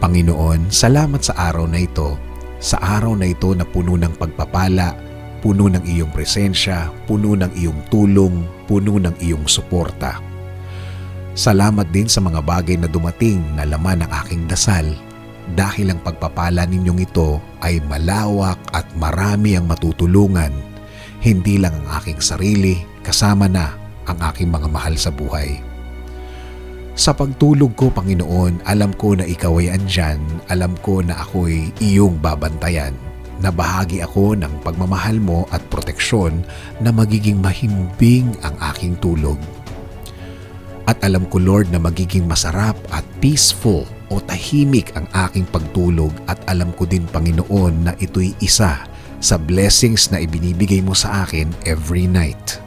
Panginoon, salamat sa araw na ito. Sa araw na ito na puno ng pagpapala, puno ng iyong presensya, puno ng iyong tulong, puno ng iyong suporta. Salamat din sa mga bagay na dumating na laman ng aking dasal dahil ang pagpapala ninyong ito ay malawak at marami ang matutulungan, hindi lang ang aking sarili, kasama na ang aking mga mahal sa buhay. Sa pagtulog ko, Panginoon, alam ko na ikaw ay andyan, alam ko na ako'y iyong babantayan, na bahagi ako ng pagmamahal mo at proteksyon na magiging mahimbing ang aking tulog. At alam ko, Lord, na magiging masarap at peaceful o tahimik ang aking pagtulog at alam ko din, Panginoon, na ito'y isa sa blessings na ibinibigay mo sa akin every night.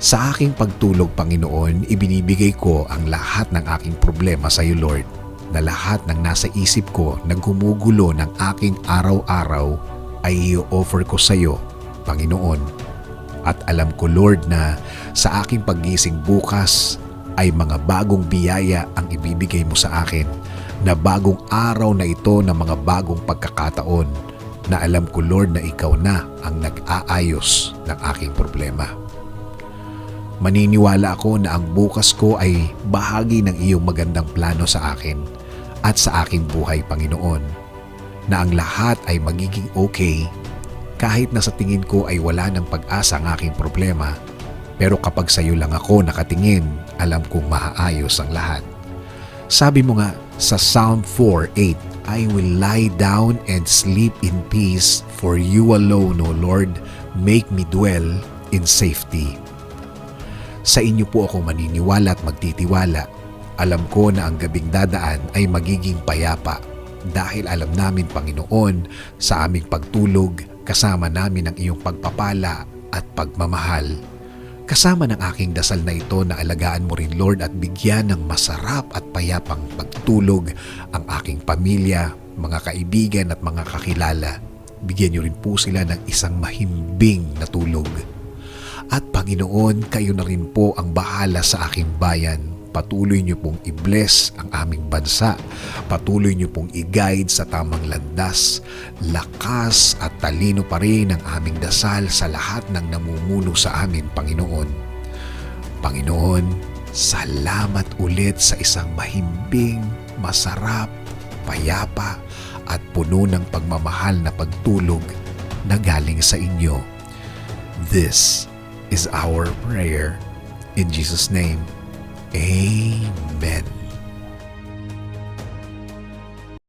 Sa aking pagtulog, Panginoon, ibinibigay ko ang lahat ng aking problema sa iyo, Lord, na lahat ng nasa isip ko na gumugulo ng aking araw-araw ay i-offer ko sa iyo, Panginoon. At alam ko, Lord, na sa aking paggising bukas ay mga bagong biyaya ang ibibigay mo sa akin, na bagong araw na ito na mga bagong pagkakataon, na alam ko, Lord, na ikaw na ang nag-aayos ng aking problema. Maniniwala ako na ang bukas ko ay bahagi ng iyong magandang plano sa akin at sa aking buhay, Panginoon, na ang lahat ay magiging okay kahit na sa tingin ko ay wala ng pag-asa ang aking problema, pero kapag sa iyo lang ako nakatingin, alam kong maaayos ang lahat. Sabi mo nga sa Psalm 4:8, I will lie down and sleep in peace, for you alone, O Lord, make me dwell in safety. Sa inyo po ako maniniwala at magtitiwala. Alam ko na ang gabing dadaan ay magiging payapa dahil alam namin, Panginoon, sa aming pagtulog, kasama namin ang iyong pagpapala at pagmamahal. Kasama ng aking dasal na ito na alagaan mo rin, Lord, at bigyan ng masarap at payapang pagtulog ang aking pamilya, mga kaibigan at mga kakilala. Bigyan niyo rin po sila ng isang mahimbing na tulog. At Panginoon, kayo na rin po ang bahala sa aking bayan. Patuloy niyo pong i-bless ang aming bansa. Patuloy niyo pong i-guide sa tamang landas. Lakas at talino pa rin ang aming dasal sa lahat ng namumuno sa amin, Panginoon. Panginoon, salamat ulit sa isang mahimbing, masarap, payapa at puno ng pagmamahal na pagtulog na galing sa inyo. This is our prayer. In Jesus' name, Amen.